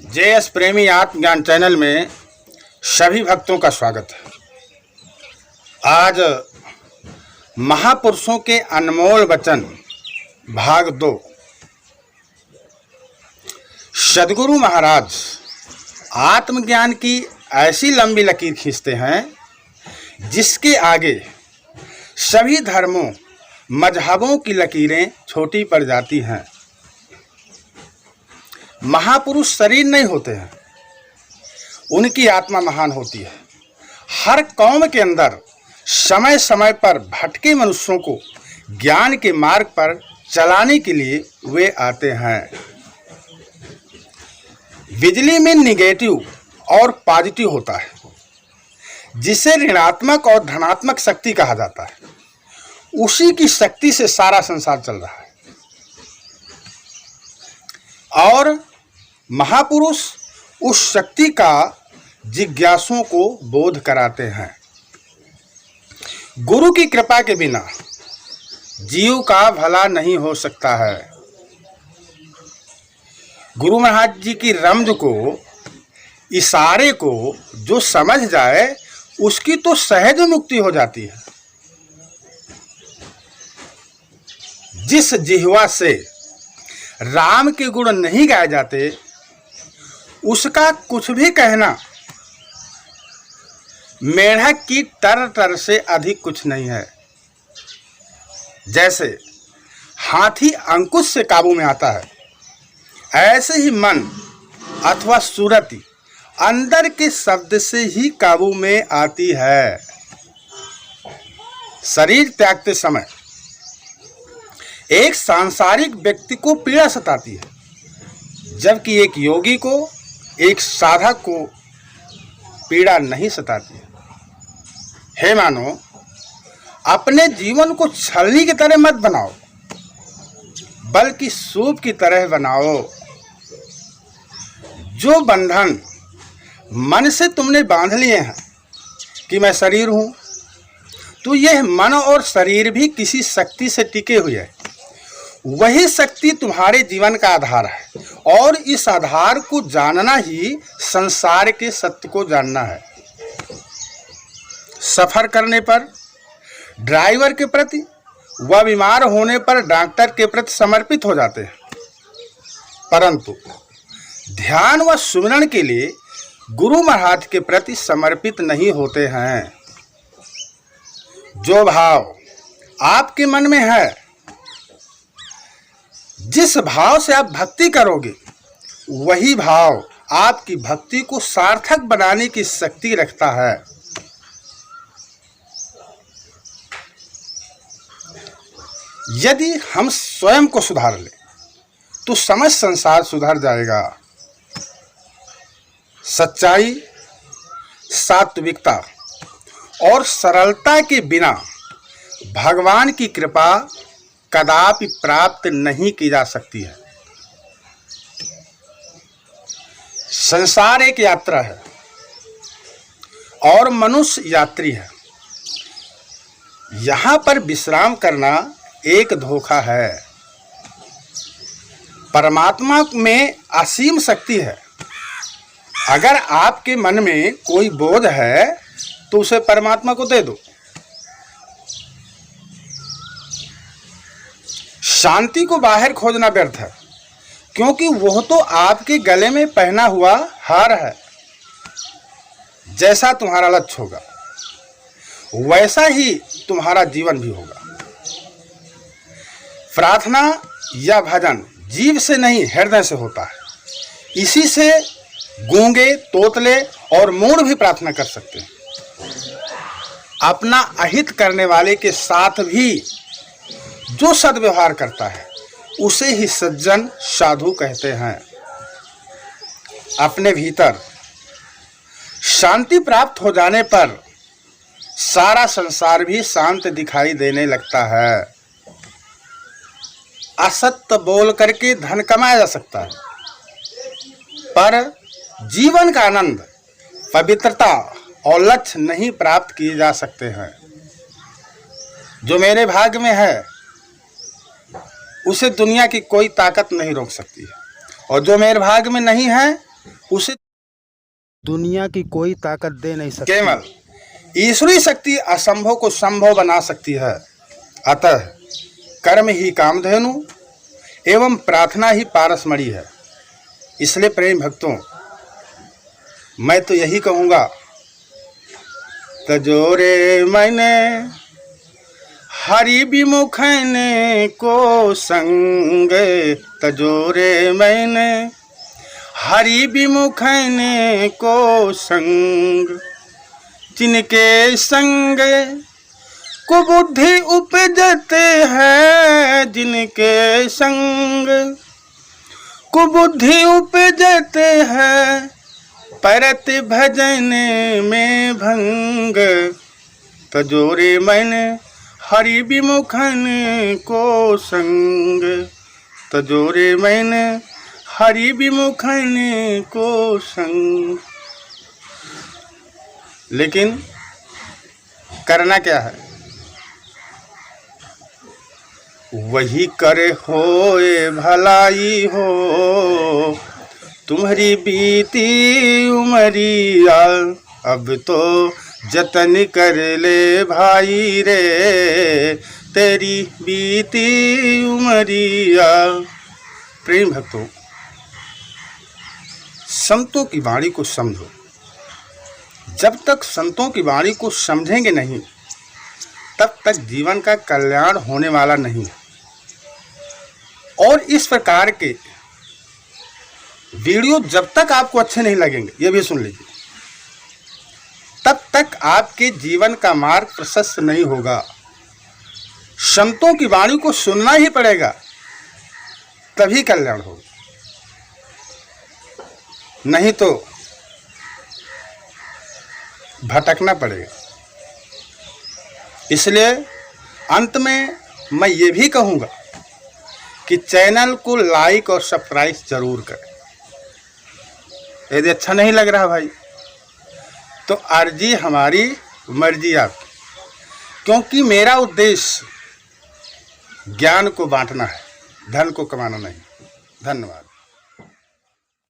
JS प्रेमी आत्मज्ञान channel में सभी भक्तों का स्वागत है। आज महापुरुषों के अनमोल वचन भाग 2। सद्गुरु महाराज आत्मज्ञान की ऐसी लंबी लकीर खींचते हैं जिसके आगे सभी धर्मों मजहबों की लकीरें छोटी पड़ जाती हैं। महापुरुष शरीर नहीं होते हैं, उनकी आत्मा महान होती है। हर कौम के अंदर समय समय पर भटके मनुष्यों को ज्ञान के मार्ग पर चलाने के लिए वे आते हैं। बिजली में निगेटिव और पॉजिटिव होता है, जिसे ऋणात्मक और धनात्मक शक्ति कहा जाता है। उसी की शक्ति से सारा संसार चल रहा है और महापुरुष उस शक्ति का जिज्ञासुओं को बोध कराते हैं। गुरु की कृपा के बिना जीव का भला नहीं हो सकता है। गुरु महाराज जी की रमज को, इशारे को जो समझ जाए उसकी तो सहज मुक्ति हो जाती है। जिस जिह्वा से राम के गुण नहीं गाए जाते उसका कुछ भी कहना मेढक की टर टर से अधिक कुछ नहीं है। जैसे हाथी अंकुश से काबू में आता है, ऐसे ही मन अथवा सुरति अंदर के शब्द से ही काबू में आती है। शरीर त्यागते समय एक सांसारिक व्यक्ति को पीड़ा सताती है, जबकि एक योगी को, एक साधक को पीड़ा नहीं सताती है। हे मानो, अपने जीवन को छलनी की तरह मत बनाओ, बल्कि सूप की तरह बनाओ। जो बंधन मन से तुमने बांध लिए हैं कि मैं शरीर हूं, तो यह मन और शरीर भी किसी शक्ति से टिके हुए हैं। वही शक्ति तुम्हारे जीवन का आधार है और इस आधार को जानना ही संसार के सत्य को जानना है। सफर करने पर ड्राइवर के प्रति व बीमार होने पर डॉक्टर के प्रति समर्पित हो जाते हैं, परंतु ध्यान व सुमिरन के लिए गुरु महाराज के प्रति समर्पित नहीं होते हैं। जो भाव आपके मन में है, जिस भाव से आप भक्ति करोगे, वही भाव आपकी भक्ति को सार्थक बनाने की शक्ति रखता है। यदि हम स्वयं को सुधार लें तो समस्त संसार सुधर जाएगा। सच्चाई, सात्विकता और सरलता के बिना भगवान की कृपा कदापि प्राप्त नहीं की जा सकती है। संसार एक यात्रा है और मनुष्य यात्री है। यहाँ पर विश्राम करना एक धोखा है। परमात्मा में असीम शक्ति है। अगर आपके मन में कोई बोझ है तो उसे परमात्मा को दे दो। शांति को बाहर खोजना व्यर्थ है, क्योंकि वह तो आपके गले में पहना हुआ हार है। जैसा तुम्हारा लक्ष्य होगा वैसा ही तुम्हारा जीवन भी होगा। प्रार्थना या भजन जीव से नहीं, हृदय से होता है। इसी से गूंगे, तोतले और मूढ़ भी प्रार्थना कर सकते हैं। अपना अहित करने वाले के साथ भी जो सद्व्यवहार करता है उसे ही सज्जन साधु कहते हैं। अपने भीतर शांति प्राप्त हो जाने पर सारा संसार भी शांत दिखाई देने लगता है। असत्य बोल करके धन कमाया जा सकता है, पर जीवन का आनंद, पवित्रता और लक्ष्य नहीं प्राप्त किए जा सकते हैं। जो मेरे भाग्य में है उसे दुनिया की कोई ताकत नहीं रोक सकती है, और जो मेरे भाग्य में नहीं है उसे दुनिया की कोई ताकत दे नहीं सकती। केवल ईश्वरीय शक्ति असंभव को संभव बना सकती है। अतः कर्म ही कामधेनु एवं प्रार्थना ही पारसमणि है। इसलिए प्रेम भक्तों, मैं तो यही कहूँगा, तजोरे मैंने हरि विमुखन को संग, तजोरे मैंने हरि विमुखन को संग, जिनके संग कुबुद्धि उपजते हैं, जिनके संग कुबुद्धि उपजते हैं, परत भजन में भंग, तजोरे मैंने हरि विमुखन को संग, तजोरे मैंने हरि विमुखन को संग। लेकिन करना क्या है? वही करे होए भलाई हो, तुम्हारी बीती उमरिया, अब तो जतन कर ले भाई रे, तेरी बीती उमरिया। प्रेम भक्तों, संतों की वाणी को समझो। जब तक संतों की वाणी को समझेंगे नहीं, तब तक जीवन का कल्याण होने वाला नहीं। और इस प्रकार के वीडियो जब तक आपको अच्छे नहीं लगेंगे, ये भी सुन लीजिए, तब तक आपके जीवन का मार्ग प्रशस्त नहीं होगा। संतों की वाणी को सुनना ही पड़ेगा, तभी कल्याण होगा, नहीं तो भटकना पड़ेगा। इसलिए अंत में मैं ये भी कहूँगा कि चैनल को लाइक और सब्सक्राइब जरूर करें। यदि अच्छा नहीं लग रहा भाई, तो अर्जी हमारी, मर्जी आपकी, क्योंकि मेरा उद्देश्य ज्ञान को बांटना है, धन को कमाना नहीं। धन्यवाद।